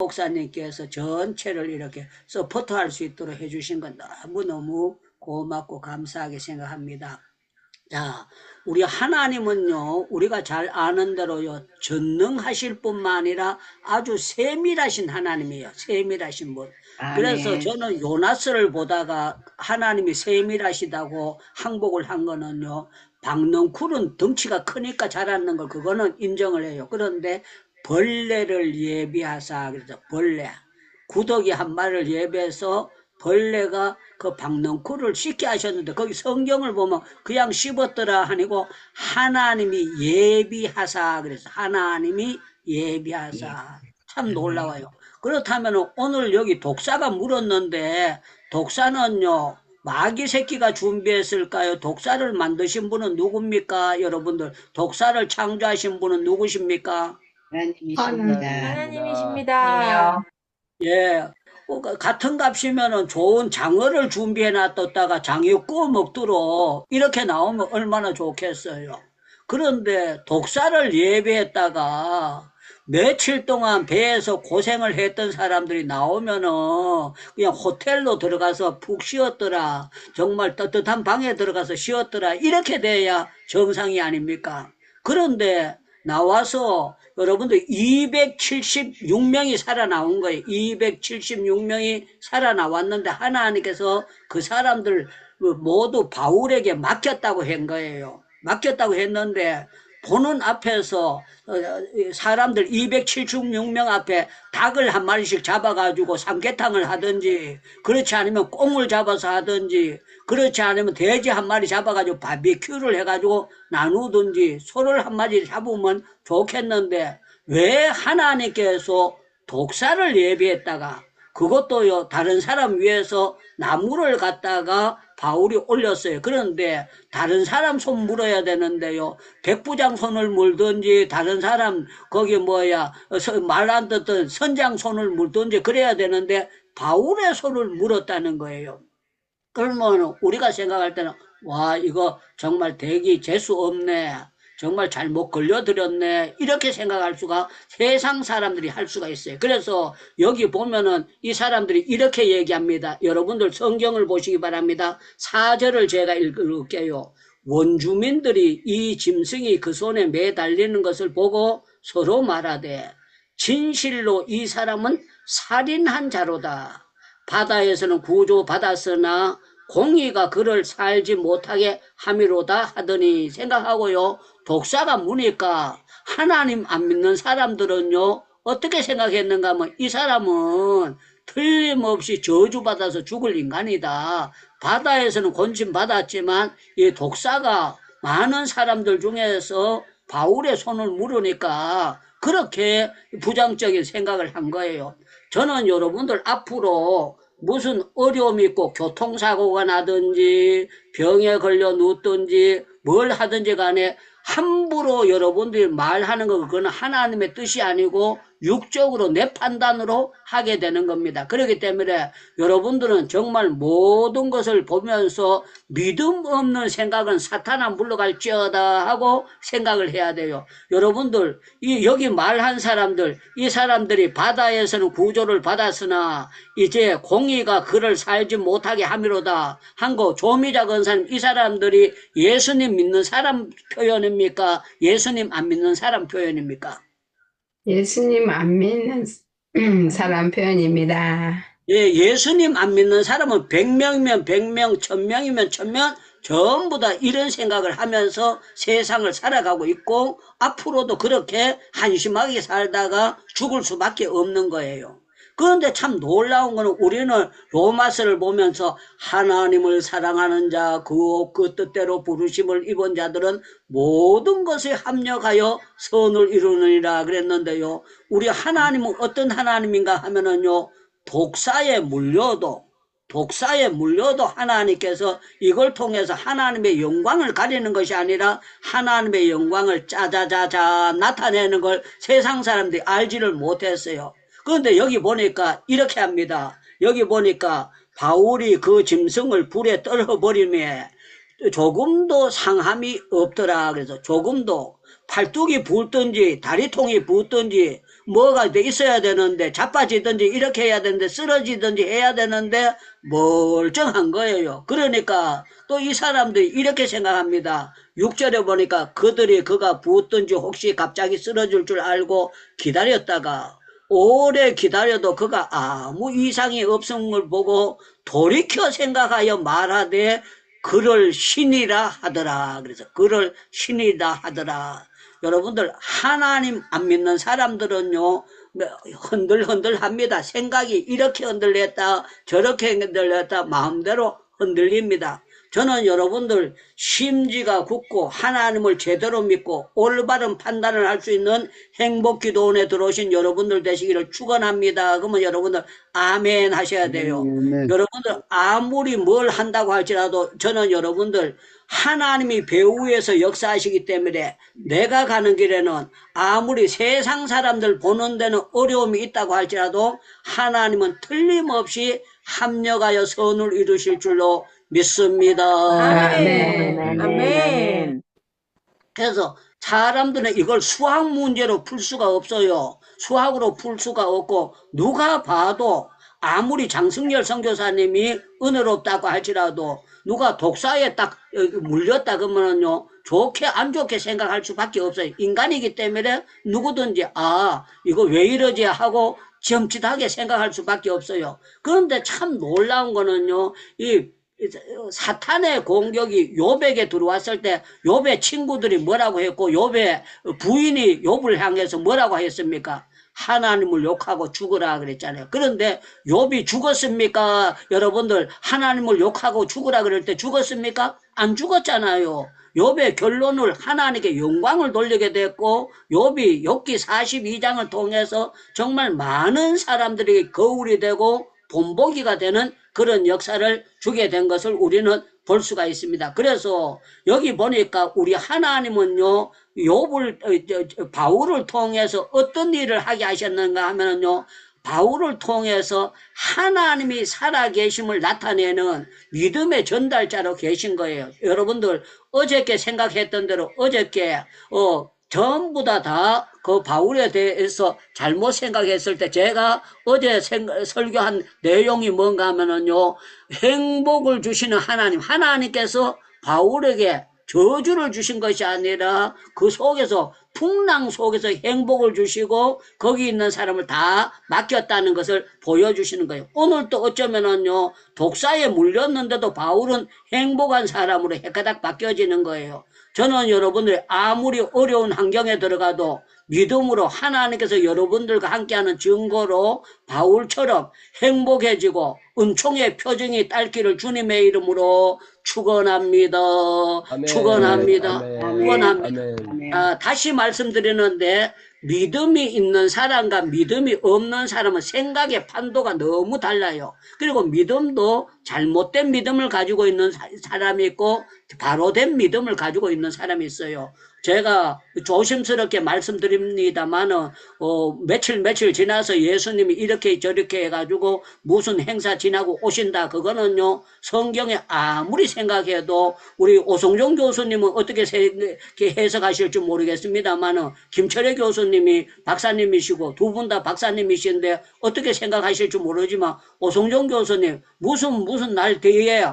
목사님께서 전체를 이렇게 서포트할 수 있도록 해주신 건 너무너무 고맙고 감사하게 생각합니다. 자, 우리 하나님은요, 우리가 잘 아는 대로요, 전능하실 뿐만 아니라 아주 세밀하신 하나님이에요. 세밀하신 분. 그래서 아멘. 저는 요나스를 보다가 하나님이 세밀하시다고 항복을 한 거는요, 박넝쿨은 덩치가 크니까 자랐는 걸 그거는 인정을 해요. 그런데 벌레를 예비하사, 그래서 벌레. 구더기 한 마리를 예비해서 벌레가 그 박넝쿨을 씻게 하셨는데 거기 성경을 보면 그냥 씹었더라 하니고 하나님이 예비하사 그래서 하나님이 예. 예비하사 참 아멘. 놀라워요. 그렇다면 오늘 여기 독사가 물었는데 독사는요 마귀 새끼가 준비했을까요? 독사를 만드신 분은 누굽니까? 여러분들 독사를 창조하신 분은 누구십니까? 하나님이십니다. 하나님이십니다. 예. 같은 값이면은 좋은 장어를 준비해 놨다가 장이 구워 먹도록 이렇게 나오면 얼마나 좋겠어요. 그런데 독사를 예배했다가 며칠 동안 배에서 고생을 했던 사람들이 나오면은 그냥 호텔로 들어가서 푹 쉬었더라. 정말 따뜻한 방에 들어가서 쉬었더라. 이렇게 돼야 정상이 아닙니까? 그런데 나와서 여러분들 276명이 살아나온 거예요. 276명이 살아나왔는데 하나님께서 그 사람들 모두 바울에게 맡겼다고 한 거예요. 맡겼다고 했는데 보는 앞에서 사람들 276명 앞에 닭을 한 마리씩 잡아가지고 삼계탕을 하든지 그렇지 않으면 꽁을 잡아서 하든지 그렇지 않으면 돼지 한 마리 잡아가지고 바비큐를 해가지고 나누든지 소를 한 마리 잡으면 좋겠는데 왜 하나님께서 독사를 예비했다가 그것도요 다른 사람 위해서 나무를 갖다가 바울이 올렸어요. 그런데 다른 사람 손 물어야 되는데요. 백부장 손을 물든지 다른 사람 거기 말 안 듣던 선장 손을 물든지 그래야 되는데 바울의 손을 물었다는 거예요. 그러면 우리가 생각할 때는 와 이거 정말 대기 재수 없네. 정말 잘못 걸려들었네. 이렇게 생각할 수가 세상 사람들이 할 수가 있어요. 그래서 여기 보면은 이 사람들이 이렇게 얘기합니다. 여러분들 성경을 보시기 바랍니다. 4절을 제가 읽을게요. 원주민들이 이 짐승이 그 손에 매달리는 것을 보고 서로 말하되 진실로 이 사람은 살인한 자로다. 바다에서는 구조받았으나 공의가 그를 살지 못하게 함이로다 하더니 생각하고요. 독사가 무니까 하나님 안 믿는 사람들은요. 어떻게 생각했는가 하면 이 사람은 틀림없이 저주받아서 죽을 인간이다. 바다에서는 곤신받았지만 이 독사가 많은 사람들 중에서 바울의 손을 물으니까 그렇게 부정적인 생각을 한 거예요. 저는 여러분들 앞으로 무슨 어려움이 있고 교통사고가 나든지 병에 걸려 눕든지 뭘 하든지 간에 함부로 여러분들이 말하는 거 그거는 하나님의 뜻이 아니고 육적으로 내 판단으로 하게 되는 겁니다. 그렇기 때문에 여러분들은 정말 모든 것을 보면서 믿음 없는 생각은 사탄아 물러갈지어다 하고 생각을 해야 돼요. 여러분들 여기 말한 사람들 이 사람들이 바다에서는 구조를 받았으나 이제 공의가 그를 살지 못하게 함이로다 한 거 조미자 권사님 이 사람들이 예수님 믿는 사람 표현입니까? 예수님 안 믿는 사람 표현입니까? 예수님 안 믿는 사람 표현입니다. 예, 예수님 안 믿는 사람은 100명이면 100명, 1000명이면 1000명 전부 다 이런 생각을 하면서 세상을 살아가고 있고 앞으로도 그렇게 한심하게 살다가 죽을 수밖에 없는 거예요. 그런데 참 놀라운 거는 우리는 로마서를 보면서 하나님을 사랑하는 자, 그 뜻대로 부르심을 입은 자들은 모든 것에 합력하여 선을 이루느니라 그랬는데요. 우리 하나님은 어떤 하나님인가 하면은요. 독사에 물려도 하나님께서 이걸 통해서 하나님의 영광을 가리는 것이 아니라 하나님의 영광을 짜자자자 나타내는 걸 세상 사람들이 알지를 못했어요. 그런데 여기 보니까 이렇게 합니다. 여기 보니까 바울이 그 짐승을 불에 떨어버리며 조금도 상함이 없더라. 그래서 조금도 팔뚝이 붓든지 다리통이 붓든지 뭐가 돼 있어야 되는데, 자빠지든지 이렇게 해야 되는데, 쓰러지든지 해야 되는데, 멀쩡한 거예요. 그러니까 또 이 사람들이 이렇게 생각합니다. 6절에 보니까 그가 부었든지 혹시 갑자기 쓰러질 줄 알고 기다렸다가 오래 기다려도 그가 아무 이상이 없음을 보고 돌이켜 생각하여 말하되 그를 신이라 하더라. 그래서 그를 신이라 하더라. 여러분들 하나님 안 믿는 사람들은요 흔들흔들합니다. 생각이 이렇게 흔들렸다 저렇게 흔들렸다 마음대로 흔들립니다. 저는 여러분들 심지가 굳고 하나님을 제대로 믿고 올바른 판단을 할 수 있는 행복기도원에 들어오신 여러분들 되시기를 축원합니다. 그러면 여러분들 아멘 하셔야 돼요. 여러분들 아무리 뭘 한다고 할지라도 저는 여러분들 하나님이 배후에서 역사하시기 때문에 내가 가는 길에는 아무리 세상 사람들 보는 데는 어려움이 있다고 할지라도 하나님은 틀림없이 합력하여 선을 이루실 줄로 믿습니다. 아멘. 아멘. 아멘. 그래서 사람들은 이걸 수학 문제로 풀 수가 없어요. 수학으로 풀 수가 없고 누가 봐도 아무리 장승열 선교사님이 은혜롭다고 할지라도 누가 독사에 딱 물렸다 그러면요 좋게 안 좋게 생각할 수밖에 없어요. 인간이기 때문에 누구든지 이거 왜 이러지 하고 점치하게 생각할 수밖에 없어요. 그런데 참 놀라운 거는요 이 사탄의 공격이 욥에게 들어왔을 때 욥의 친구들이 뭐라고 했고 욥의 부인이 욥을 향해서 뭐라고 했습니까? 하나님을 욕하고 죽으라 그랬잖아요. 그런데 욥이 죽었습니까? 여러분들 하나님을 욕하고 죽으라 그럴 때 죽었습니까? 안 죽었잖아요. 욥의 결론을 하나님께 영광을 돌리게 됐고 욥이 욥기 42장을 통해서 정말 많은 사람들에게 거울이 되고 본보기가 되는 그런 역사를 주게 된 것을 우리는 볼 수가 있습니다. 그래서 여기 보니까 우리 하나님은요 욥을 바울을 통해서 어떤 일을 하게 하셨는가 하면은요 바울을 통해서 하나님이 살아계심을 나타내는 믿음의 전달자로 계신 거예요. 여러분들 어저께 생각했던 대로 어저께 전부 다 그 바울에 대해서 잘못 생각했을 때 제가 어제 설교한 내용이 뭔가 하면은요 행복을 주시는 하나님께서 바울에게 저주를 주신 것이 아니라 그 속에서 풍랑 속에서 행복을 주시고 거기 있는 사람을 다 맡겼다는 것을 보여주시는 거예요. 오늘 또 어쩌면은요 독사에 물렸는데도 바울은 행복한 사람으로 해가닥 바뀌어지는 거예요. 저는 여러분들이 아무리 어려운 환경에 들어가도 믿음으로 하나님께서 여러분들과 함께하는 증거로 바울처럼 행복해지고 은총의 표정이 딸기를 주님의 이름으로 축원합니다. 축원합니다. 축원합니다. 다시 말씀드리는데 믿음이 있는 사람과 믿음이 없는 사람은 생각의 판도가 너무 달라요. 그리고 믿음도 잘못된 믿음을 가지고 있는 사람이 있고 바로 된 믿음을 가지고 있는 사람이 있어요. 제가 조심스럽게 말씀드립니다만은 며칠 지나서 예수님이 이렇게 저렇게 해가지고 무슨 행사 지나고 오신다 그거는요 성경에 아무리 생각해도 우리 오성종 교수님은 어떻게 해석하실지 모르겠습니다만은 김철회 교수님이 박사님이시고 두 분 다 박사님이신데 어떻게 생각하실지 모르지만 오성종 교수님 무슨 날 뒤에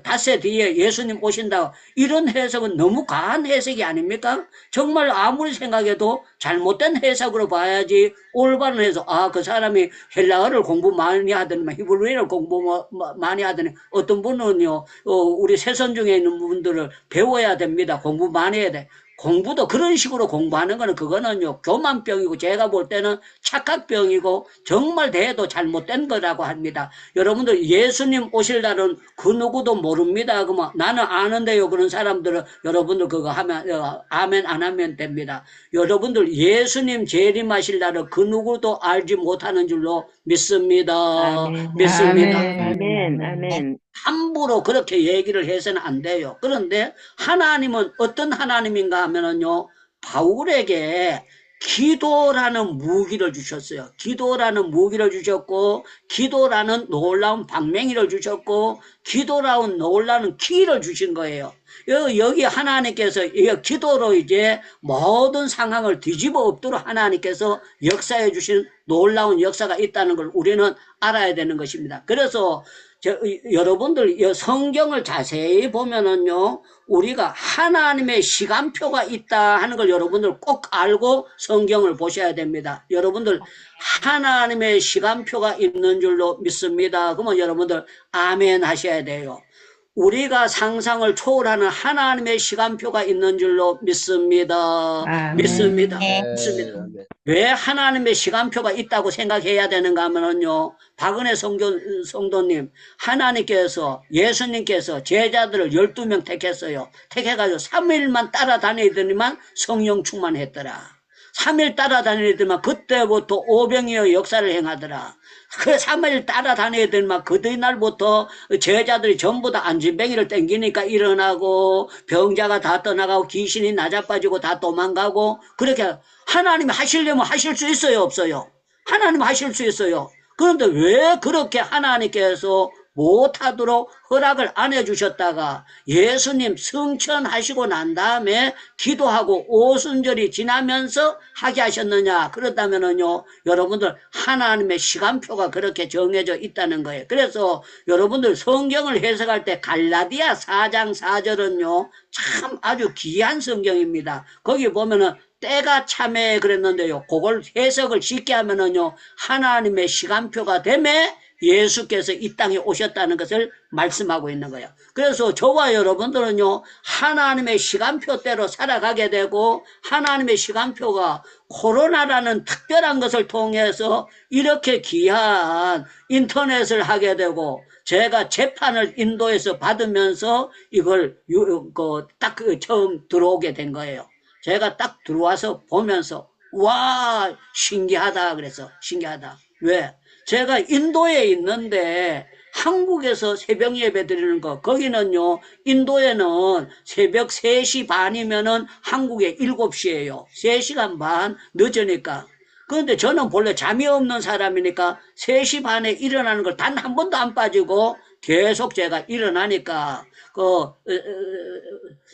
닷새 뒤에 예수님 오신다 이런 해석은 너무 과한 해석이 아닙니까? 정말 아무리 생각해도 잘못된 해석으로 봐야지 올바른 해석 그 사람이 헬라어를 공부 많이 하더니 히브리어를 공부 많이 하더니 어떤 분은요 우리 세선 중에 있는 분들을 배워야 됩니다. 공부 많이 해야 돼. 공부도 그런 식으로 공부하는 거는 그거는요 교만병이고 제가 볼 때는 착각병이고 정말 대도 잘못된 거라고 합니다. 여러분들 예수님 오실 날은 그 누구도 모릅니다. 그러면 나는 아는데요 그런 사람들은 여러분들 그거 하면 아멘 안 하면 됩니다. 여러분들 예수님 재림하실 날은 그 누구도 알지 못하는 줄로 믿습니다. 아멘. 믿습니다. 아멘. 아멘. 함부로 그렇게 얘기를 해서는 안 돼요. 그런데 하나님은 어떤 하나님인가 하면은요, 바울에게 기도라는 무기를 주셨어요. 기도라는 무기를 주셨고, 기도라는 놀라운 방맹이를 주셨고, 기도라는 놀라운 키를 주신 거예요. 여기 하나님께서 이 기도로 이제 모든 상황을 뒤집어 엎도록 하나님께서 역사해 주신 놀라운 역사가 있다는 걸 우리는 알아야 되는 것입니다. 그래서 여러분들 이 성경을 자세히 보면은요, 우리가 하나님의 시간표가 있다 하는 걸 여러분들 꼭 알고 성경을 보셔야 됩니다. 여러분들 하나님의 시간표가 있는 줄로 믿습니다. 그러면 여러분들 아멘 하셔야 돼요. 우리가 상상을 초월하는 하나님의 시간표가 있는 줄로 믿습니다. 아멘. 믿습니다. 네. 믿습니다. 왜 하나님의 시간표가 있다고 생각해야 되는가 하면요, 박은혜 성도님, 하나님께서, 예수님께서 제자들을 12명 택했어요. 택해가지고 3일만 따라다니더니만 성령 충만했더라. 3일 따라다니더니만 그때부터 오병이어 역사를 행하더라. 그 3일 따라다니더니만 그 뒤날부터 제자들이 전부 다 안진뱅이를 땡기니까 일어나고, 병자가 다 떠나가고, 귀신이 나자빠지고 다 도망가고, 그렇게 하나님이 하시려면 하실 수 있어요, 없어요? 하나님 하실 수 있어요. 그런데 왜 그렇게 하나님께서 못하도록 허락을 안 해주셨다가 예수님 승천하시고 난 다음에 기도하고 오순절이 지나면서 하게 하셨느냐? 그렇다면은요, 여러분들 하나님의 시간표가 그렇게 정해져 있다는 거예요. 그래서 여러분들 성경을 해석할 때 갈라디아 4장 4절은요, 참 아주 귀한 성경입니다. 거기 보면은 때가 참에 그랬는데요, 그걸 해석을 쉽게 하면은요, 하나님의 시간표가 되매 예수께서 이 땅에 오셨다는 것을 말씀하고 있는 거예요. 그래서 저와 여러분들은요, 하나님의 시간표대로 살아가게 되고, 하나님의 시간표가 코로나라는 특별한 것을 통해서 이렇게 귀한 인터넷을 하게 되고, 제가 재판을 인도에서 받으면서 이걸 딱 처음 들어오게 된 거예요. 제가 딱 들어와서 보면서 와, 신기하다 그래서 신기하다. 왜? 제가 인도에 있는데 한국에서 새벽 예배 드리는 거, 거기는요, 인도에는 새벽 3시 반이면은 한국에 7시예요. 3시간 반 늦으니까. 그런데 저는 본래 잠이 없는 사람이니까 3시 반에 일어나는 걸 단 한 번도 안 빠지고 계속 제가 일어나니까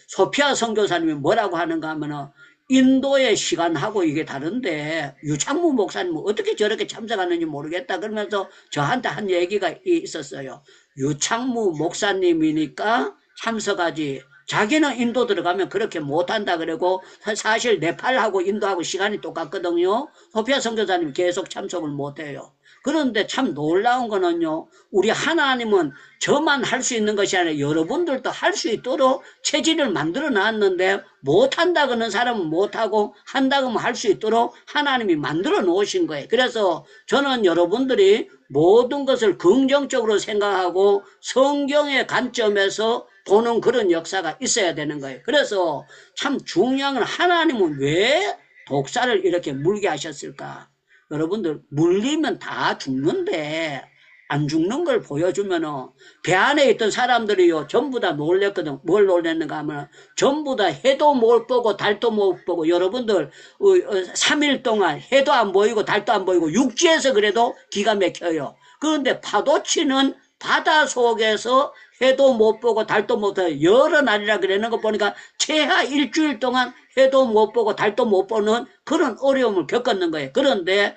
소피아 선교사님이 뭐라고 하는가 하면은, 인도의 시간하고 이게 다른데 유창무 목사님은 어떻게 저렇게 참석하는지 모르겠다 그러면서 저한테 한 얘기가 있었어요. 유창무 목사님이니까 참석하지, 자기는 인도 들어가면 그렇게 못한다 그러고, 사실 네팔하고 인도하고 시간이 똑같거든요. 소피아 선교사님 계속 참석을 못해요. 그런데 참 놀라운 거는요, 우리 하나님은 저만 할 수 있는 것이 아니라 여러분들도 할 수 있도록 체질을 만들어 놨는데, 못한다 그러는 사람은 못하고 한다 그러면 할 수 있도록 하나님이 만들어 놓으신 거예요. 그래서 저는 여러분들이 모든 것을 긍정적으로 생각하고 성경의 관점에서 보는 그런 역사가 있어야 되는 거예요. 그래서 참 중요한 건, 하나님은 왜 독사를 이렇게 물게 하셨을까? 여러분들, 물리면 다 죽는데 안 죽는 걸 보여주면은, 배 안에 있던 사람들이요 전부 다 놀랬거든. 뭘 놀랬는가 하면, 전부 다 해도 못 보고 달도 못 보고, 여러분들 3일 동안 해도 안 보이고 달도 안 보이고 육지에서 그래도 기가 막혀요. 그런데 파도치는 바다 속에서 해도 못 보고 달도 못 보고 여러 날이라 그러는 거 보니까 최하 일주일 동안 해도 못 보고 달도 못 보는 그런 어려움을 겪었는 거예요. 그런데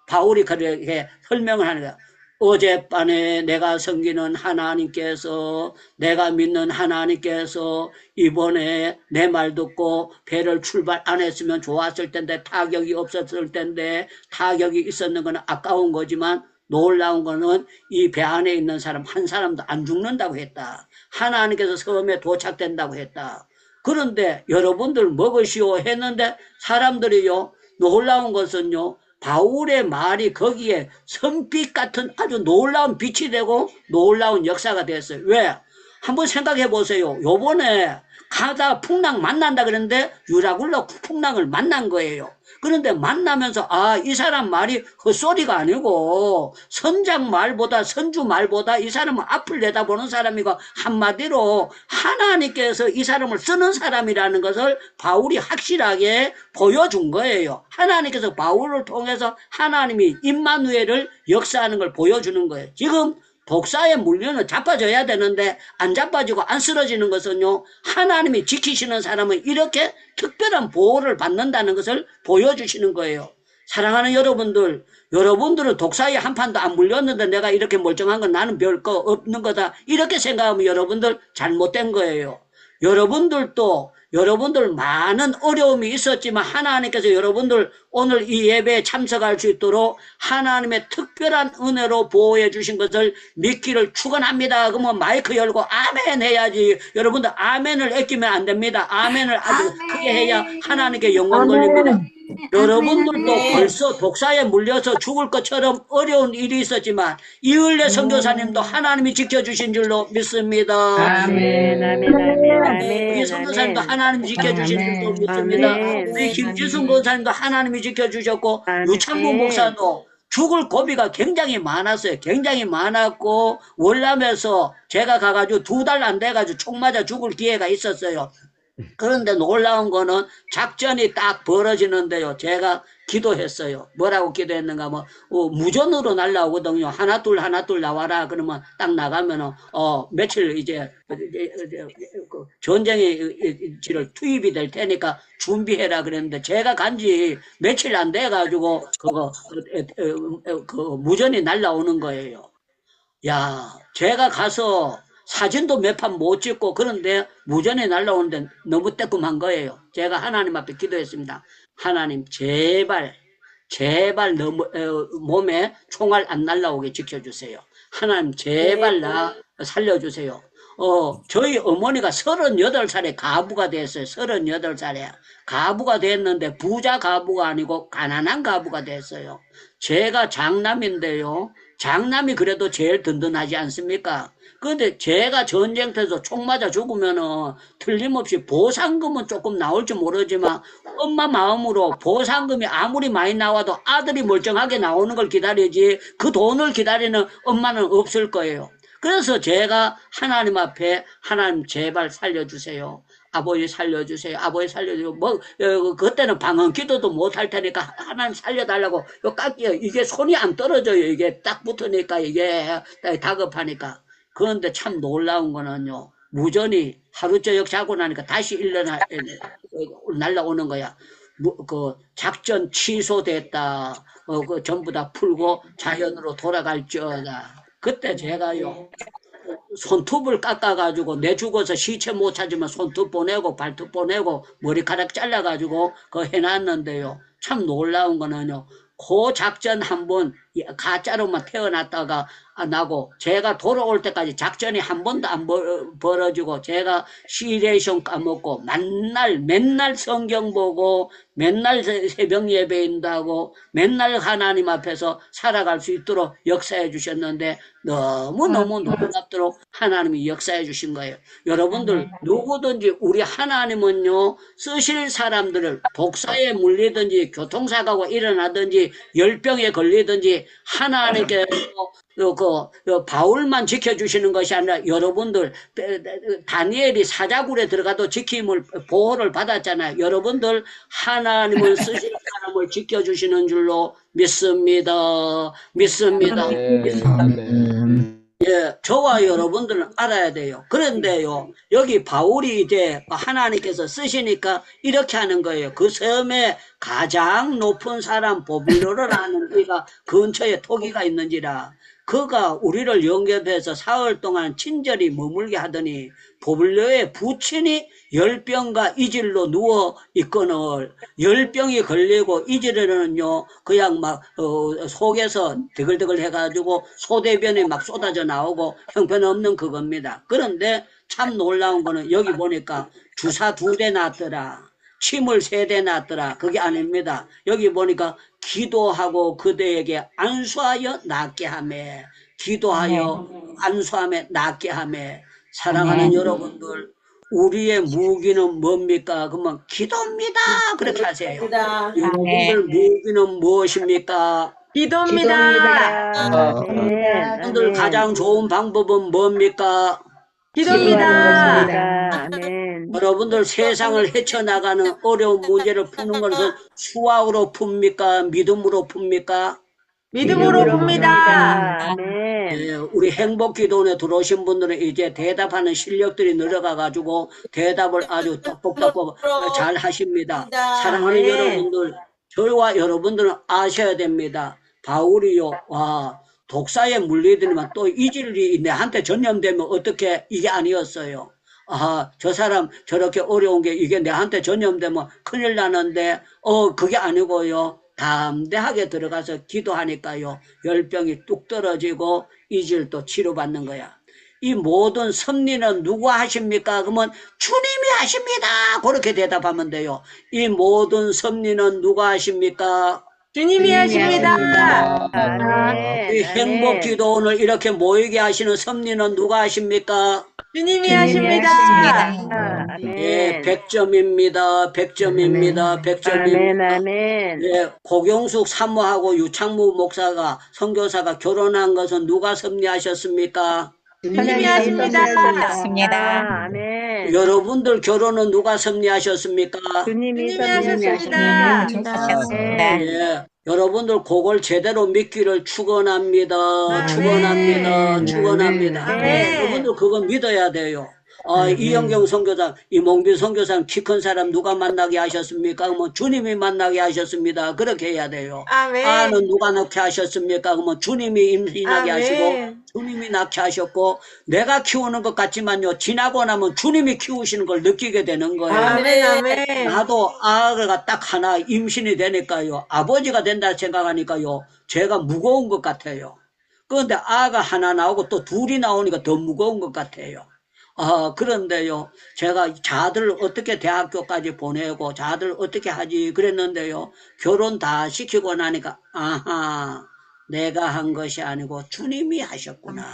바울이 그렇게 설명을 하는 거야. 어젯밤에 내가 섬기는 하나님께서, 내가 믿는 하나님께서 이번에 내 말 듣고 배를 출발 안 했으면 좋았을 텐데, 타격이 없었을 텐데, 타격이 있었는 건 아까운 거지만 놀라운 거는 이 배 안에 있는 사람 한 사람도 안 죽는다고 했다. 하나님께서 섬에 도착된다고 했다. 그런데 여러분들 먹으시오 했는데, 사람들이요, 놀라운 것은요, 바울의 말이 거기에 선빛 같은 아주 놀라운 빛이 되고 놀라운 역사가 됐어요. 왜? 한번 생각해 보세요. 요번에 가다 풍랑 만난다 그랬는데 유라굴로 풍랑을 만난 거예요. 그런데 만나면서 이 사람 말이 헛소리가 아니고 선장 말보다 선주 말보다 이 사람은 앞을 내다보는 사람이고 한마디로 하나님께서 이 사람을 쓰는 사람이라는 것을 바울이 확실하게 보여준 거예요. 하나님께서 바울을 통해서 하나님이 임마누엘을 역사하는 걸 보여주는 거예요. 지금 독사에 물려는 자빠져야 되는데 안 자빠지고 안 쓰러지는 것은요, 하나님이 지키시는 사람은 이렇게 특별한 보호를 받는다는 것을 보여주시는 거예요. 사랑하는 여러분들, 여러분들은 독사에 한 판도 안 물렸는데 내가 이렇게 멀쩡한 건 나는 별거 없는 거다, 이렇게 생각하면 여러분들 잘못된 거예요. 여러분들 많은 어려움이 있었지만 하나님께서 여러분들 오늘 이 예배에 참석할 수 있도록 하나님의 특별한 은혜로 보호해 주신 것을 믿기를 축원합니다. 그러면 마이크 열고 아멘 해야지. 여러분들 아멘을 아끼면 안 됩니다. 아멘을 아주 크게 해야 하나님께 영광 돌립니다. 여러분들도 벌써 독사에 물려서 죽을 것처럼 어려운 일이 있었지만 이을레 선교사님도 하나님이 지켜주신 줄로 믿습니다. 아멘, 아멘, 아멘, 아멘, 우리 선교사님도 아멘. 하나님이 지켜주신 줄로 믿습니다. 아멘. 우리 김지순 권사님도 하나님이 지켜주셨고 아멘. 유창구 목사도 죽을 고비가 굉장히 많았어요. 굉장히 많았고 월남에서 제가 가가지고 2달 안 돼가지고 총 맞아 죽을 기회가 있었어요. 그런데 놀라운 거는 작전이 딱 벌어지는데요. 제가 기도했어요. 뭐라고 기도했는가 하면 무전으로 날라오거든요. 하나 둘 나와라. 그러면 딱 나가면은 며칠 이제 그 전쟁의 지를 투입이 될 테니까 준비해라 그랬는데 제가 간지 며칠 안 돼 가지고 그 무전이 날라오는 거예요. 야, 제가 가서 사진도 몇 판 못 찍고 그런데 무전에 날라오는데 너무 따끔한 거예요. 제가 하나님 앞에 기도했습니다. 하나님 제발 너무 몸에 총알 안 날라오게 지켜주세요. 하나님 제발 나 살려주세요. 저희 어머니가 38살에 가부가 됐어요. 38살에 가부가 됐는데 부자 가부가 아니고 가난한 가부가 됐어요. 제가 장남인데요. 장남이 그래도 제일 든든하지 않습니까? 그런데 제가 전쟁터에서 총 맞아 죽으면은 틀림없이 보상금은 조금 나올지 모르지만 엄마 마음으로 보상금이 아무리 많이 나와도 아들이 멀쩡하게 나오는 걸 기다리지 그 돈을 기다리는 엄마는 없을 거예요. 그래서 제가 하나님 앞에 하나님 제발 살려주세요. 아버지 살려주세요. 아버지 살려주세요. 그때는 방언 기도도 못 할 테니까 하나님 살려달라고 이게 손이 안 떨어져요. 이게 딱 붙으니까 이게 다급하니까. 그런데 참 놀라운 거는요. 무전이 하루저녁 자고 나니까 다시 날라오는 거야. 그 작전 취소됐다. 그 전부 다 풀고 자연으로 돌아갈지어다. 그때 제가요. 손톱을 깎아가지고 내 죽어서 시체 못 찾으면 손톱 보내고 발톱 보내고 머리카락 잘라가지고 그거 해놨는데요. 참 놀라운 거는요. 그 작전 한번 가짜로만 태어났다가 나고 제가 돌아올 때까지 작전이 한 번도 안 벌어지고 제가 시레이션 까먹고 맨날 성경 보고 맨날 새벽 예배인다고 맨날 하나님 앞에서 살아갈 수 있도록 역사해 주셨는데 너무너무 놀랍도록 하나님이 역사해 주신 거예요. 여러분들 누구든지 우리 하나님은요 쓰실 사람들을 독사에 물리든지 교통사고가 일어나든지 열병에 걸리든지 하나님께서 바울만 지켜주시는 것이 아니라 여러분들 다니엘이 사자굴에 들어가도 지킴을 보호를 받았잖아요. 여러분들 하나님은 쓰실 사람을 지켜주시는 줄로 믿습니다. 예, 저와 여러분들은 알아야 돼요. 그런데요, 여기 바울이 이제 하나님께서 쓰시니까 이렇게 하는 거예요. 그 섬에 가장 높은 사람 보빌로라는 이가 근처에 토기가 있는지라 그가 우리를 영접해서 사흘 동안 친절히 머물게 하더니 보빌로의 부친이 열병과 이질로 누워 있거늘 열병이 걸리고 이질에는요 그냥 막 속에서 드글드글 해가지고 소대변이 막 쏟아져 나오고 형편없는 그겁니다. 그런데 참 놀라운 거는 여기 보니까 주사 2대 났더라. 침을 3대 났더라. 그게 아닙니다. 여기 보니까 기도하고 그대에게 안수하여 낫게 하매 기도하여 안수하며 낫게 하매 사랑하는 여러분들 우리의 무기는 뭡니까? 그러면 기도입니다. 그렇게 하세요. 네. 여러분들 무기는 무엇입니까? 기도입니다. 아멘. 여러분들 아멘. 가장 좋은 방법은 뭡니까? 기도입니다. 기도입니다. 아멘. 여러분들 세상을 헤쳐나가는 어려운 문제를 푸는 것은 수학으로 풉니까? 믿음으로 풉니까? 믿음으로 믿음으로 봅니다. 봅니다. 아멘. 예, 우리 행복기도원에 들어오신 분들은 이제 대답하는 실력들이 늘어가가지고 대답을 아주 똑똑똑 잘 하십니다. 사랑하는 아멘. 여러분들, 저와 여러분들은 아셔야 됩니다. 바울이요, 와, 독사에 물리더니만 또 이질이 내한테 전염되면 어떻게 이게 아니었어요. 아, 저 사람 저렇게 어려운 게 이게 내한테 전염되면 큰일 나는데, 그게 아니고요. 담대하게 들어가서 기도하니까요. 열병이 뚝 떨어지고 이질도 치료받는 거야. 이 모든 섭리는 누가 하십니까? 그러면 주님이 하십니다. 그렇게 대답하면 돼요. 이 모든 섭리는 누가 하십니까? 주님이 주님이 하십니다. 하십니다. 아멘. 이 행복기도원을 이렇게 모이게 하시는 섭리는 누가 하십니까? 주님이 주님이 하십니다. 하십니다. 예, 아멘. 100점입니다. 100점입니다. 100점입니다. 아멘. 아멘. 예, 고경숙 사모하고 유창무 목사가, 선교사가 결혼한 것은 누가 섭리하셨습니까? 주님이 하십니다. 하십니다. 아멘. 여러분들 결혼은 누가 섭리하셨습니까? 주님이 주님이 하셨습니다. 하셨습니다. 예, 여러분들 그걸 제대로 믿기를 축원합니다. 축원합니다. 아멘. 축원합니다. 아멘. 여러분들 그거 믿어야 돼요. 아멘. 이영경 선교사, 이몽빈 선교사 키 큰 사람 누가 만나게 하셨습니까? 그러면 주님이 만나게 하셨습니다. 그렇게 해야 돼요. 아멘. 아는 누가 낳게 하셨습니까? 그러면 주님이 임신하게 아멘. 하시고 주님이 낳게 하셨고 내가 키우는 것 같지만요. 지나고 나면 주님이 키우시는 걸 느끼게 되는 거예요. 아멘. 아멘. 나도 아가 딱 하나 임신이 되니까요. 아버지가 된다 생각하니까요. 제가 무거운 것 같아요. 그런데 아가 하나 나오고 또 둘이 나오니까 더 무거운 것 같아요. 그런데요. 제가 자들 어떻게 대학교까지 보내고 자들 어떻게 하지 그랬는데요. 결혼 다 시키고 나니까 아하 내가 한 것이 아니고 주님이 하셨구나.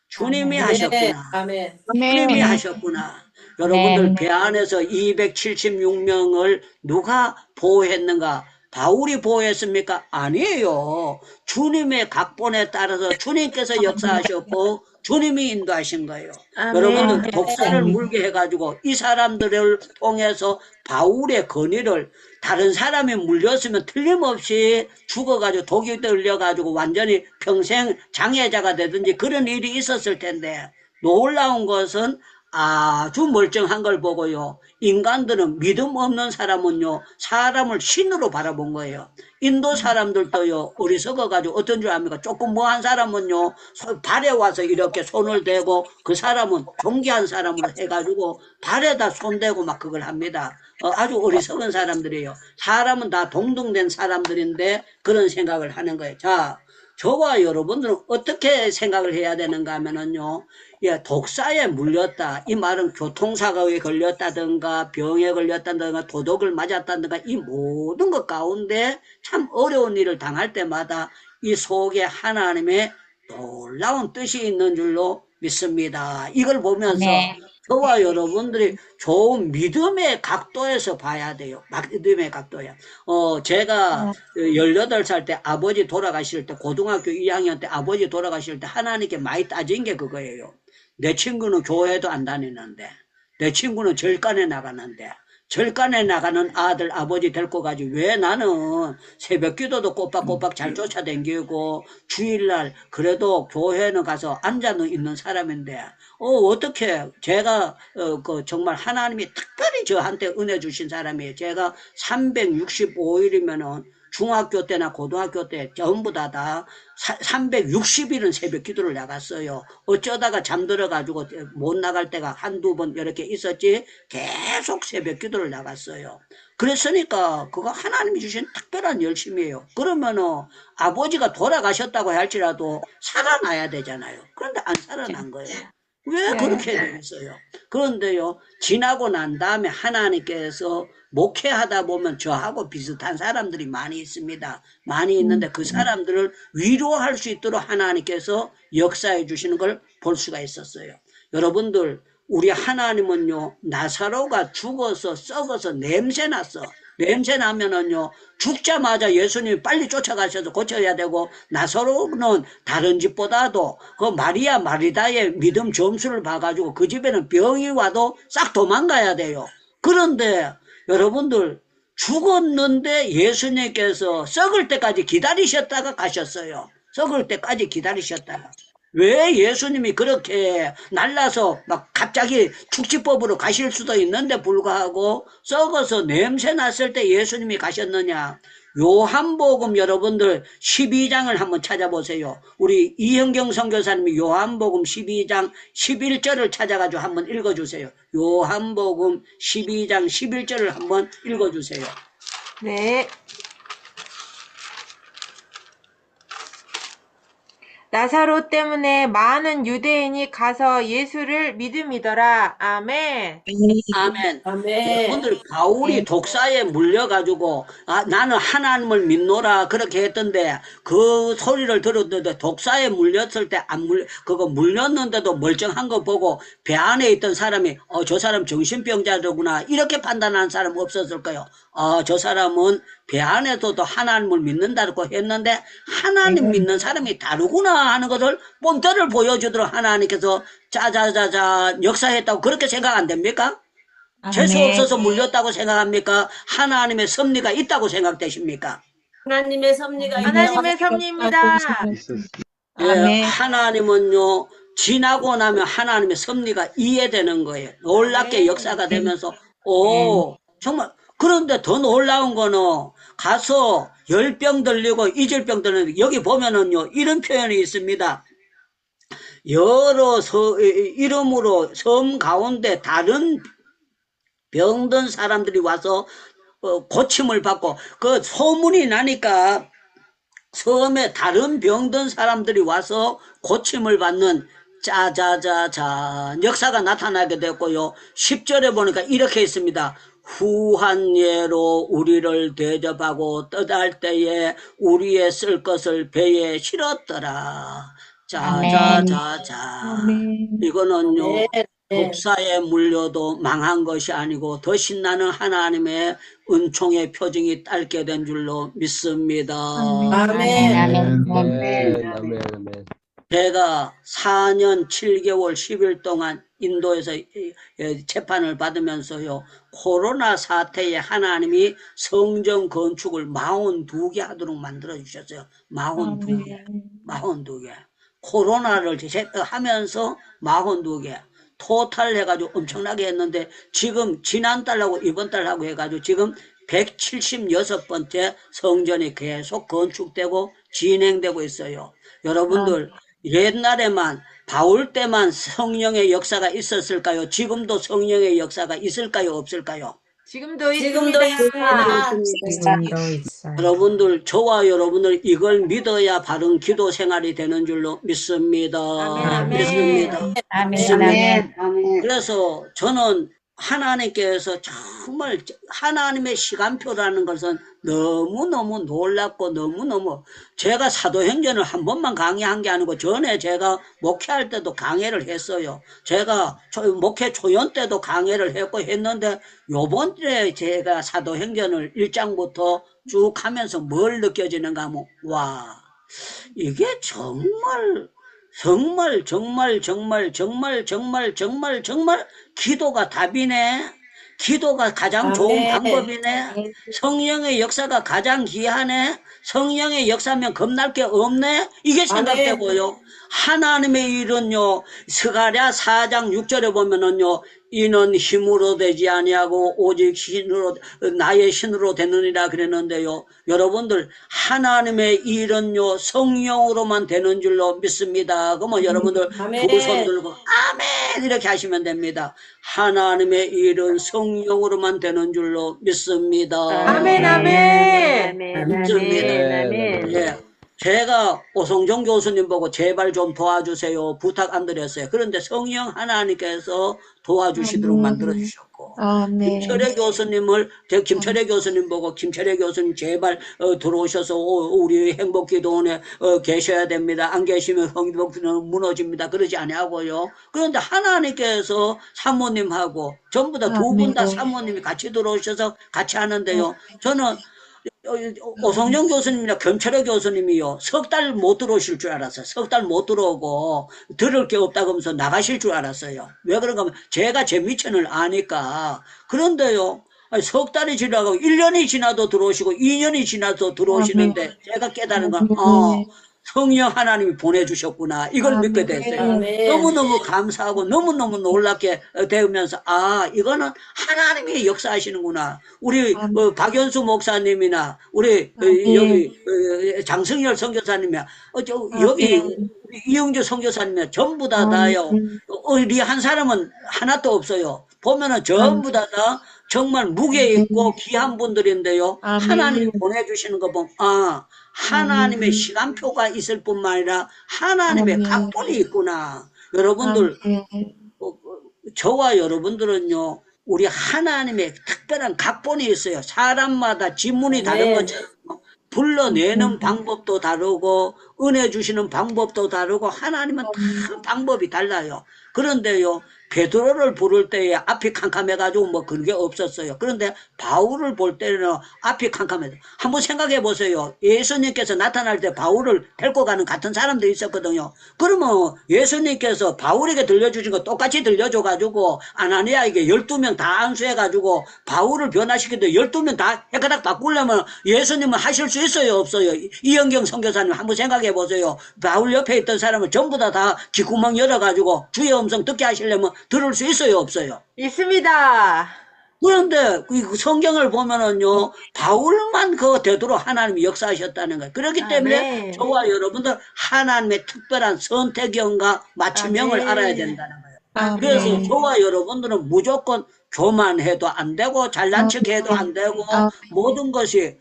주님이 하셨구나. 아멘. 주님이 하셨구나. 여러분들 배 안에서 276명을 누가 보호했는가? 바울이 보호했습니까? 아니에요. 주님의 각본에 따라서 주님께서 역사하셨고 주님이 인도하신 거예요. 아멘. 여러분들 독사를 물게 해가지고 이 사람들을 통해서 바울의 권위를 다른 사람이 물렸으면 틀림없이 죽어가지고 독이 들려가지고 완전히 평생 장애자가 되든지 그런 일이 있었을 텐데 놀라운 것은 아주 멀쩡한 걸 보고요. 인간들은 믿음 없는 사람은요. 사람을 신으로 바라본 거예요. 인도 사람들도요. 어리석어가지고 어떤 줄 압니까? 조금 뭐한 사람은요. 발에 와서 이렇게 손을 대고 그 사람은 존귀한 사람으로 해가지고 발에다 손 대고 막 그걸 합니다. 아주 어리석은 사람들이에요. 사람은 다 동등된 사람들인데 그런 생각을 하는 거예요. 자, 저와 여러분들은 어떻게 생각을 해야 되는가 하면은요. 예, 독사에 물렸다. 이 말은 교통사고에 걸렸다든가 병에 걸렸다든가 도둑을 맞았다든가 이 모든 것 가운데 참 어려운 일을 당할 때마다 이 속에 하나님의 놀라운 뜻이 있는 줄로 믿습니다. 이걸 보면서 저와 여러분들이 좋은 믿음의 각도에서 봐야 돼요. 믿음의 각도야. 제가 18살 때 아버지 돌아가실 때 고등학교 2학년 때 아버지 돌아가실 때 하나님께 많이 따진 게 그거예요. 내 친구는 교회도 안 다니는데 내 친구는 절간에 나가는데 절간에 나가는 아들 아버지 데리고 가지 왜 나는 새벽 기도도 꼬박꼬박 잘 쫓아다니고 주일날 그래도 교회는 가서 앉아 있는 사람인데 어떻게 제가 정말 하나님이 특별히 저한테 은혜 주신 사람이에요. 제가 365일이면은 중학교 때나 고등학교 때 전부 다 360일은 새벽 기도를 나갔어요. 어쩌다가 잠들어가지고 못 나갈 때가 한두 번 이렇게 있었지 계속 새벽 기도를 나갔어요. 그랬으니까 그거 하나님이 주신 특별한 열심이에요. 그러면은 아버지가 돌아가셨다고 할지라도 살아나야 되잖아요. 그런데 안 살아난 거예요. 왜 그렇게 되겠어요? 그런데요, 지나고 난 다음에 하나님께서 목회하다 보면 저하고 비슷한 사람들이 많이 있습니다. 많이 있는데 그 사람들을 위로할 수 있도록 하나님께서 역사해 주시는 걸 볼 수가 있었어요. 여러분들, 우리 하나님은요, 나사로가 죽어서 썩어서 냄새났어. 냄새나면은요, 죽자마자 예수님이 빨리 쫓아가셔서 고쳐야 되고, 나사로는 다른 집보다도 그 마리아 마리다의 믿음 점수를 봐가지고 그 집에는 병이 와도 싹 도망가야 돼요. 그런데 여러분들, 죽었는데 예수님께서 썩을 때까지 기다리셨다가 가셨어요. 썩을 때까지 기다리셨다가. 왜 예수님이 그렇게 날라서 막 갑자기 축지법으로 가실 수도 있는데 불구하고 썩어서 냄새 났을 때 예수님이 가셨느냐? 요한복음 여러분들 12장을 한번 찾아보세요. 우리 이현경 선교사님이 요한복음 12장 11절을 찾아가지고 한번 읽어주세요. 요한복음 12장 11절을 한번 읽어주세요. 네. 나사로 때문에 많은 유대인이 가서 예수를 믿음이더라. 아멘. 아멘. 아멘. 여러분들 바울이 독사에 물려가지고 나는 하나님을 믿노라 그렇게 했던데 그 소리를 들었는데 독사에 물렸을 때 그거 물렸는데도 멀쩡한 거 보고 배 안에 있던 사람이 저 사람 정신병자더구나 이렇게 판단하는 사람 없었을까요? 저 사람은 배 안에서도 하나님을 믿는다고 했는데 하나님 믿는 사람이 다르구나 하는 것을 본때를 보여주도록 하나님께서 짜자자자 역사했다고 그렇게 생각 안 됩니까? 재수 없어서 물렸다고 생각합니까? 하나님의 섭리가 있다고 생각되십니까? 하나님의 섭리가 하나님의 섭리입니다. 예, 하나님은요 지나고 나면 하나님의 섭리가 이해되는 거예요. 놀랍게 역사가 되면서 정말 그런데 더 놀라운 거는 가서 열병 들리고 이질병 들리는데 여기 보면은요 이런 표현이 있습니다. 여러 이름으로 섬 가운데 다른 병든 사람들이 와서 고침을 받고 그 소문이 나니까 섬에 다른 병든 사람들이 와서 고침을 받는 짜자자자 역사가 나타나게 됐고요. 10절에 보니까 이렇게 있습니다. 후한 예로 우리를 대접하고 떠날 때에 우리의 쓸 것을 배에 실었더라. 자자자자 이거는요 독사에 물려도 망한 것이 아니고 더 신나는 하나님의 은총의 표징이 딸게 된 줄로 믿습니다. 아멘. 제가 4년 7개월 10일 동안 인도에서 재판을 받으면서요 코로나 사태에 하나님이 성전 건축을 42개 하도록 만들어 주셨어요. 42개 코로나를 하면서 42개 토탈 해가지고 엄청나게 했는데 지금 지난달하고 이번달하고 해가지고 지금 176번째 성전이 계속 건축되고 진행되고 있어요. 여러분들 옛날에만 바울 때만 성령의 역사가 있었을까요? 지금도 성령의 역사가 있을까요? 없을까요? 지금도 지금도 있습니다. 있습니다. 여러분들 저와 여러분들 이걸 믿어야 바른 기도 생활이 되는 줄로 믿습니다. 아멘. 믿습니다. 아멘. 그래서 저는 하나님께서 정말 하나님의 시간표라는 것은 너무너무 놀랍고 너무너무 제가 사도행전을 한 번만 강의한 게 아니고 전에 제가 목회할 때도 강의를 했어요. 제가 목회 초연 때도 강의를 했고 했는데 요번에 제가 사도행전을 1장부터 쭉 하면서 뭘 느껴지는가 하면 와 이게 정말 기도가 답이네. 기도가 가장 좋은 방법이네. 성령의 역사가 가장 귀하네. 성령의 역사면 겁날 게 없네. 이게 생각되고요. 하나님의 일은요. 스가랴 4장 6절에 보면은요. 이는 힘으로 되지 아니하고 오직 신으로 나의 신으로 되느니라 그랬는데요. 여러분들 하나님의 일은요 성령으로만 되는 줄로 믿습니다. 그러면 여러분들 두 손 들고 아멘 이렇게 하시면 됩니다. 하나님의 일은 성령으로만 되는 줄로 믿습니다. 아멘. 믿습니다. 예. 제가 오성종 교수님 보고 제발 좀 도와주세요 부탁 안 드렸어요. 그런데 성령 하나님께서 도와주시도록 만들어 주셨고, 김철애 교수님을 김철애 교수님 보고 김철애 교수님 제발 들어오셔서 우리 행복기도원에 계셔야 됩니다. 안 계시면 행복기도원 무너집니다. 그러지 아니하고요. 그런데 하나님께서 사모님하고 전부 다 두 분 다 사모님이 같이 들어오셔서 같이 하는데요. 저는 오성영 교수님이나 김철애 교수님이요, 석 달 못 들어오실 줄 알았어요. 석 달 못 들어오고 들을 게 없다고 하면서 나가실 줄 알았어요. 왜 그런가 하면 제가 제 미천을 아니까. 그런데요, 석 달이 지나고 1년이 지나도 들어오시고 2년이 지나도 들어오시는데 제가 깨달은 건 성령 하나님이 보내주셨구나, 이걸 믿게 됐어요. 아멘. 너무너무 감사하고 너무너무 놀랍게 되면서 이거는 하나님이 역사하시는구나. 우리 박연수 목사님이나 우리 여기 장성열 선교사님이나 여기 이영주 선교사님이나 전부 다요. 우리 한 사람은 하나도 없어요. 보면은 전부 다 정말 무게 있고 귀한 분들인데요. 하나님이 보내주시는 거 보면 하나님의 시간표가 있을 뿐만 아니라 하나님의 각본이 있구나. 여러분들, 저와 여러분들은요, 우리 하나님의 특별한 각본이 있어요. 사람마다 지문이 다른 것처럼 불러내는 방법도 다르고 은혜 주시는 방법도 다르고 하나님은 다 방법이 달라요. 그런데요, 베드로를 부를 때에 앞이 캄캄해가지고 뭐 그런 게 없었어요. 그런데 바울을 볼 때는 앞이 캄캄해요. 한번 생각해 보세요. 예수님께서 나타날 때 바울을 데리고 가는 같은 사람들이 있었거든요. 그러면 예수님께서 바울에게 들려주신 거 똑같이 들려줘가지고 아나니아에게 12명 다 안수해가지고 바울을 변화시키는데 12명 다 해가닥 바꾸려면 예수님은 하실 수 있어요, 없어요? 이영경 선교사님 한번 생각해 보세요. 바울 옆에 있던 사람을 전부 다 귓구멍 열어가지고 주의 음성 듣게 하시려면 들을 수 있어요, 없어요? 있습니다. 그런데 그 성경을 보면은요, 바울만 되도록 하나님이 역사하셨다는 거예요. 그렇기 때문에 아멘. 저와 여러분들 하나님의 특별한 선택형과 맞춤형을 아멘. 알아야 된다는 거예요. 그래서 저와 여러분들은 무조건 교만해도 안 되고 잘난 척해도 안 되고 모든 것이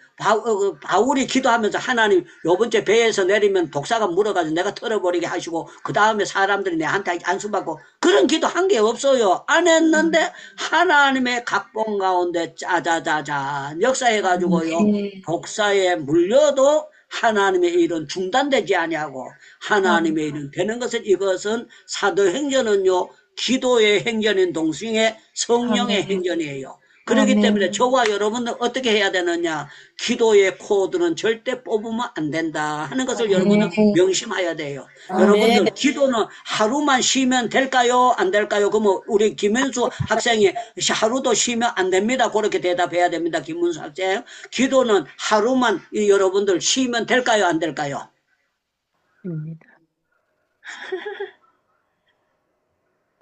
바울이 기도하면서 하나님 요번째 배에서 내리면 독사가 물어가지고 내가 털어버리게 하시고 그 다음에 사람들이 내한테 안수받고 그런 기도 한 게 없어요. 안 했는데 하나님의 각본 가운데 짜자자잔 역사해가지고요, 독사에 물려도 하나님의 일은 중단되지 아니하고 하나님의 일은 되는 것은, 이것은 사도행전은요, 기도의 행전인 동시에 성령의 행전이에요. 그렇기 때문에 저와 여러분들 어떻게 해야 되느냐, 기도의 코드는 절대 뽑으면 안 된다 하는 것을 여러분은 명심해야 돼요. 여러분들 기도는 하루만 쉬면 될까요, 안 될까요? 그러면 우리 김현수 학생이 하루도 쉬면 안 됩니다, 그렇게 대답해야 됩니다. 김문수 학생, 기도는 하루만 여러분들 쉬면 될까요, 안 될까요?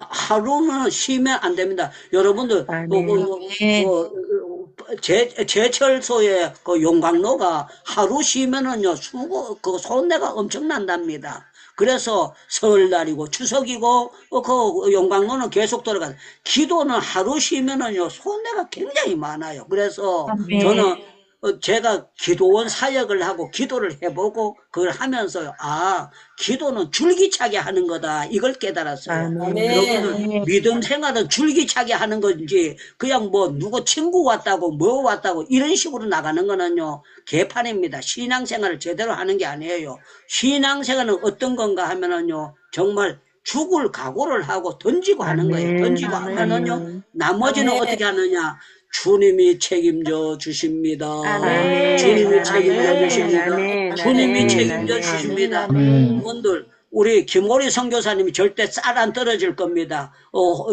하루는 쉬면 안 됩니다. 여러분들, 제철소의 그 용광로가 하루 쉬면은요, 그 손해가 엄청난답니다. 그래서 설날이고 추석이고 그 용광로는 계속 돌아가요. 기도는 하루 쉬면은요, 손해가 굉장히 많아요. 그래서 저는 제가 기도원 사역을 하고 기도를 해보고 그걸 하면서요, 기도는 줄기차게 하는 거다, 이걸 깨달았어요. 여러분들 믿음 생활은 줄기차게 하는 건지 그냥 뭐 누구 친구 왔다고 뭐 왔다고 이런 식으로 나가는 거는요, 개판입니다. 신앙생활을 제대로 하는 게 아니에요. 신앙생활은 어떤 건가 하면은요, 정말 죽을 각오를 하고 던지고 하는 거예요. 던지고 하면은요, 나머지는 어떻게 하느냐, 주님이 책임져 주십니다. 주님이 책임져 주십니다. 주님이 책임져 주십니다. 여러분들, 우리 김오리 선교사님이 절대 쌀 안 떨어질 겁니다.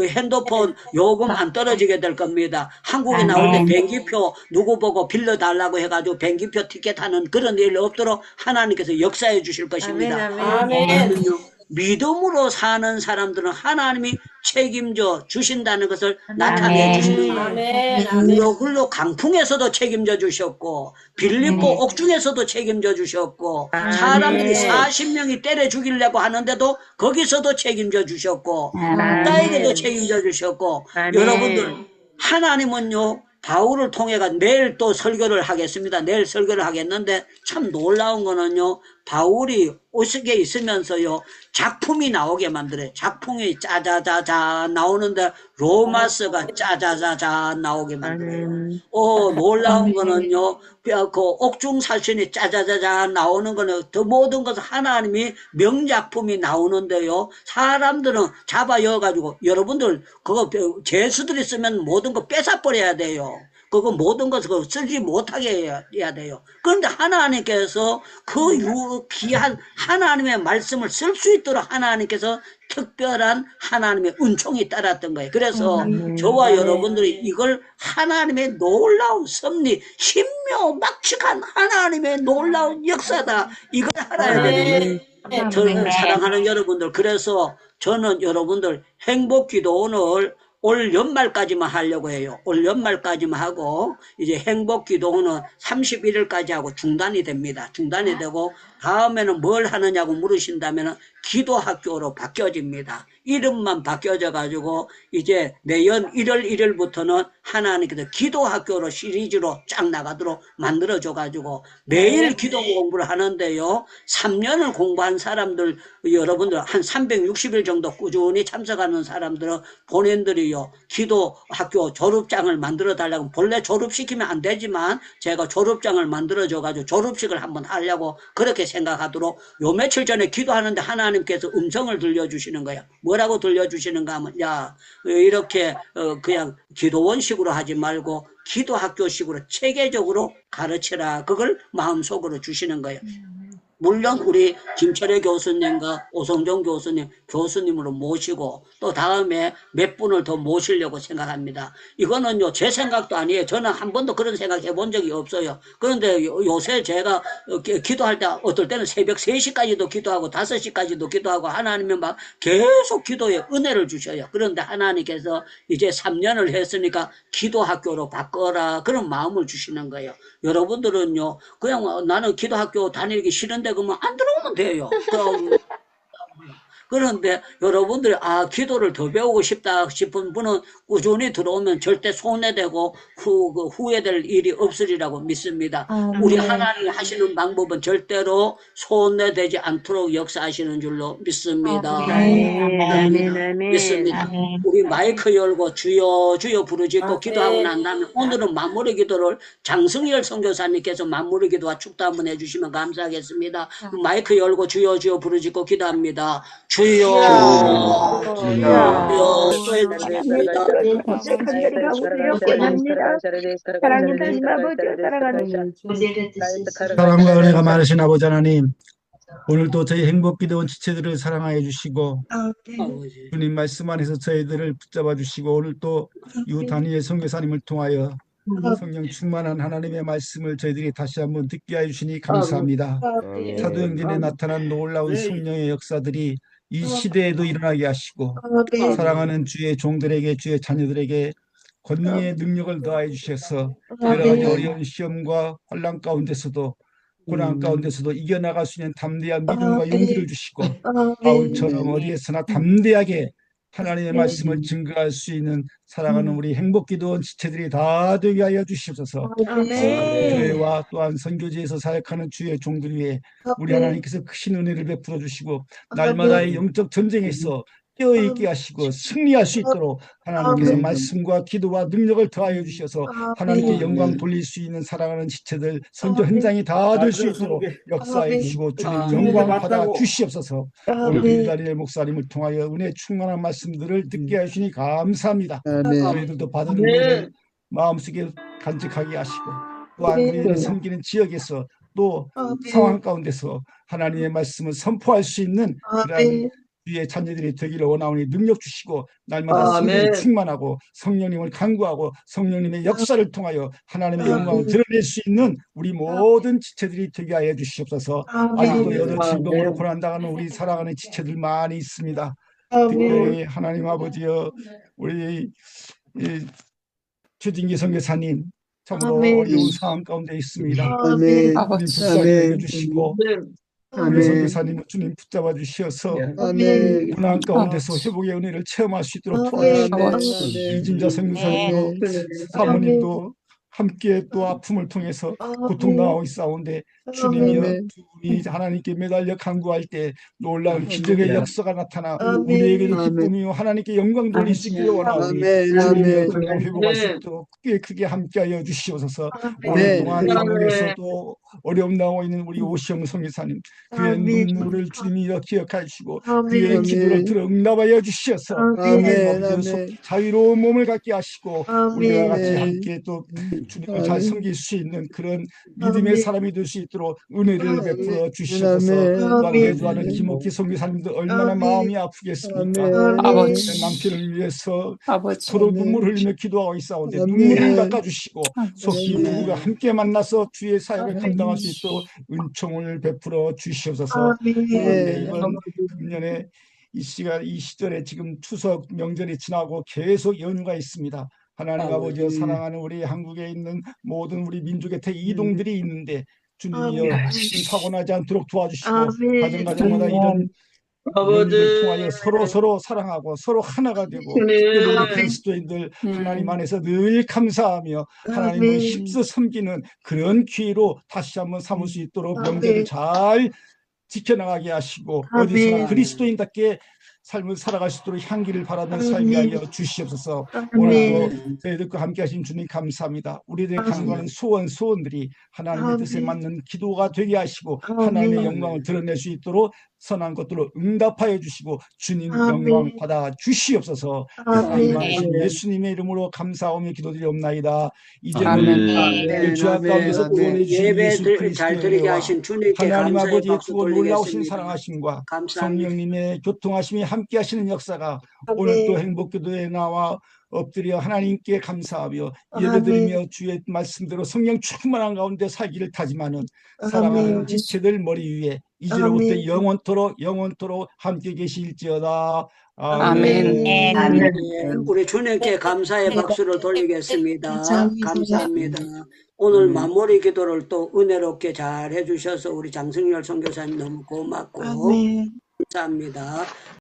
핸드폰 요금 안 떨어지게 될 겁니다. 한국에 나올 때 비행기표 누구 보고 빌려달라고 해가지고 비행기표 티켓 하는 그런 일 없도록 하나님께서 역사해 주실 것입니다. 아멘. 믿음으로 사는 사람들은 하나님이 책임져 주신다는 것을 나타내 주시는 거예요. 글로 강풍에서도 책임져 주셨고 빌립보 옥중에서도 책임져 주셨고 사람들이 40명이 때려 죽이려고 하는데도 거기서도 책임져 주셨고 나에게도 책임져 주셨고 여러분들, 하나님은요, 바울을 통해가 내일 또 설교를 하겠습니다. 내일 설교를 하겠는데 참 놀라운 거는요, 바울이 옷에 있으면서요 작품이 나오게 만들어요. 작품이 짜자자자 나오는데 로마서가 짜자자자 나오게 만들어요. 놀라운 거는요 그 옥중사신이 짜자자자 나오는 거는 더 모든 것은 하나님이 명작품이 나오는데요 사람들은 잡아여가지고 여러분들 그거 죄수들이 쓰면 모든 거 뺏어버려야 돼요. 그거 모든 것을 쓰지 못하게 해야 돼요. 그런데 하나님께서 그 귀한 하나님의 말씀을 쓸 수 있도록 하나님께서 특별한 하나님의 은총이 따랐던 거예요. 그래서 저와 여러분들이 이걸 하나님의 놀라운 섭리, 신묘막측한 하나님의 놀라운 역사다. 이걸 알아야 되는 거예요. 저는 사랑하는 여러분들, 그래서 저는 여러분들 행복기도원을 올 연말까지만 하려고 해요. 올 연말까지만 하고 이제 행복기도는 31일까지 하고 중단이 됩니다. 중단이 되고 다음에는 뭘 하느냐고 물으신다면 기도학교로 바뀌어집니다. 이름만 바뀌어져 가지고 이제 내년 1월 1일부터는 하나님께서 기도학교로 시리즈로 쫙 나가도록 만들어져 가지고 매일 기도 공부를 하는데요 3년을 공부한 사람들 여러분들 한 360일 정도 꾸준히 참석하는 사람들은 본인들이요 기도학교 졸업장을 만들어 달라고 본래 졸업시키면 안 되지만 제가 졸업장을 만들어줘 가지고 졸업식을 한번 하려고 그렇게 생각하도록 요 며칠 전에 기도하는데 하나님께서 음성을 들려주시는 거예요. 뭐라고 들려주시는가 하면 야 이렇게 그냥 기도원식으로 하지 말고 기도학교식으로 체계적으로 가르치라. 그걸 마음속으로 주시는 거예요. 물론 우리 김철애 교수님과 오성종 교수님으로 모시고 또 다음에 몇 분을 더 모시려고 생각합니다. 이거는요 제 생각도 아니에요. 저는 한 번도 그런 생각 해본 적이 없어요. 그런데 요새 제가 기도할 때 어떨 때는 새벽 3시까지도 기도하고 5시까지도 기도하고 하나님은 막 계속 기도에 은혜를 주셔요. 그런데 하나님께서 이제 3년을 했으니까 기도학교로 바꿔라 그런 마음을 주시는 거예요. 여러분들은요 그냥 나는 기도학교 다니기 싫은데 그러면 안 들어오면 돼요. 그런데 여러분들이 기도를 더 배우고 싶다 싶은 분은 꾸준히 들어오면 절대 손해되고 후회될 일이 없으리라고 믿습니다. 우리 하나님이 하시는 방법은 절대로 손해되지 않도록 역사하시는 줄로 믿습니다. 믿습니다. 우리 마이크 열고 주여 주여 부르짖고 기도하고 난 다음에 오늘은 마무리 기도를 장승열 선교사님께서 마무리 기도와 축도 한번 해주시면 감사하겠습니다. 마이크 열고 주여 주여 부르짖고 기도합니다. 주여 사랑과 은혜가 많으신 아버지 하나님, 오늘도 저희 행복기도원 지체들을 사랑하여 주시고 주님 말씀 안에서 저희들을 붙잡아 주시고 오늘 또 유단위의 선교사님을 통하여 성령 충만한 하나님의 말씀을 저희들이 다시 한번 듣게 하여 주시니 감사합니다. 사도행전에 나타난 놀라운 성령의 역사들이 이 시대에도 일어나게 하시고 사랑하는 주의 종들에게 주의 자녀들에게 권능의 능력을 더하여 주셔서 여러 가지 어려운 시험과 환난 가운데서도 고난 가운데서도 이겨나갈 수 있는 담대한 믿음과 용기를 주시고 바울처럼 어디에서나 담대하게 하나님의 말씀을 증거할 수 있는 사랑하는 우리 행복기도원 지체들이 다 되게 하여 주시옵소서. 교회와 또한 선교지에서 사역하는 주의 종들 위해 우리 하나님께서 크신 은혜를 베풀어 주시고 날마다의 영적 전쟁에서 깨어있게 하시고 승리할 수 있도록 하나님께서 말씀과 기도와 능력을 더하여 주셔서 하나님께 영광 돌릴 수 있는 사랑하는 지체들 선교 현장이 다 될 수 있도록 역사해 주시고 주님 영광 받아 주시옵소서. 오늘 빌다리엘 목사님을 통하여 은혜 충만한 말씀들을 듣게 하시니 감사합니다. 저희들도 받은 은혜를 마음속에 간직하게 하시고 또한 우리를 섬기는 지역에서 또 상황 가운데서 하나님의 말씀을 선포할 수 있는 그런 주의 자녀들이 되기를 원하오니 능력 주시고 날마다 성령이 충만하고 성령님을 간구하고 성령님의 역사를 통하여 하나님의 영광을 드러낼 수 있는 우리 모든 지체들이 되게 하여 주시옵소서. 아직도 여러 질병으로 고난당하는 우리 사랑하는 지체들 많이 있습니다. 특별히 하나님 아버지여 우리 최진기 선교사님 참으로 어려운 상황 가운데 있습니다. 주님 불쌍히 여겨주시고 우리 선교사님 주님 붙잡아 주시어서 고난 가운데서 회복의 은혜를 체험할 수 있도록 도와주시고 이진자 선교사님도 사모님도 함께 또 아픔을 통해서 고통 당하고 있사온데 주님이여 둘이 하나님께 매달려 간구할 때 놀라운 기적의 역사가 나타나 우리에게도 기쁨이요 하나님께 영광 돌릴 수 있기를 원하오니 주님이여 건강 회복할 수 있도록 크게 함께하여 주시옵소서. 오늘 동안 한국에서도 어려움 당하고 있는 우리 오시영 성교사님 그의 눈물을 주님이여 기억하여 주시고 그의 기도를 들어 응답하여 주시어서 속히 자유로운 몸을 갖게 하시고 우리와 같이 함께 또 주님을 잘 섬길 수 있는 그런 믿음의 사람이 될 수 있도록 은혜를 베풀어 주시옵소서. 내주하는 김옥희 선교사님도 얼마나 마음이 아프겠습니까? 아버지. 남편을 위해서 아버지. 서로 눈물 흘리며 기도하고 있사온데 눈물을 닦아주시고 속히 부부가 함께 만나서 주의 사역을 감당할 수 있도록 은총을 베풀어 주시옵소서. 그런데 이번 금년에 이 시절에 지금 추석 명절이 지나고 계속 연휴가 있습니다. 하나님 아버지여 사랑하는 우리 한국에 있는 모든 우리 민족의 이동들이 있는데 주님이여 사고 나지 않도록 도와주시고 가정마다 이런 연휴를 통하여 서로 사랑하고 서로 하나가 되고 특별히 우리 그리스도인들 하나님 안에서 늘 감사하며 하나님을 힘써 섬기는 그런 기회로 다시 한번 삼을 수 있도록 명절을 잘 지켜나가게 하시고 어디서나 그리스도인답게 삶을 살아갈 수 있도록 향기를 바라는 삶이 하여 주시옵소서. 오늘도 저희들과 함께 하신 주님 감사합니다. 우리들의 간구하는 소원들이 하나님의 뜻에 맞는 기도가 되게 하시고 하나님의 영광을 드러낼 수 있도록 선한 것들로 응답하여 주시고 주님 영광 받아 주시옵소서. 예수님의 이름으로 감사하며 기도드리옵나이다. 이제는 주 가운데서 구원해 주신 예수 예배 잘 드리게 하신 주님께 하나님 감사의 아버지의 박수 크고 놀라우신 돌리겠습니다. 사랑하심과 감사합니다. 성령님의 교통하심이 함께 하시는 역사가 오늘도 행복기도에 나와 엎드려 하나님께 감사하며 예배드리며 주의 말씀대로 성령 충만한 가운데 살기를 다짐하는 사랑하는 지체들 머리 위에 이제로부터 영원토록 함께 계실지어다. 아멘. 네, 우리 주님께 감사의 박수를 돌리겠습니다. 감사합니다. 오늘 마무리 기도를 또 은혜롭게 잘 해주셔서 우리 장승열 선교사님 너무 고맙고 감사합니다.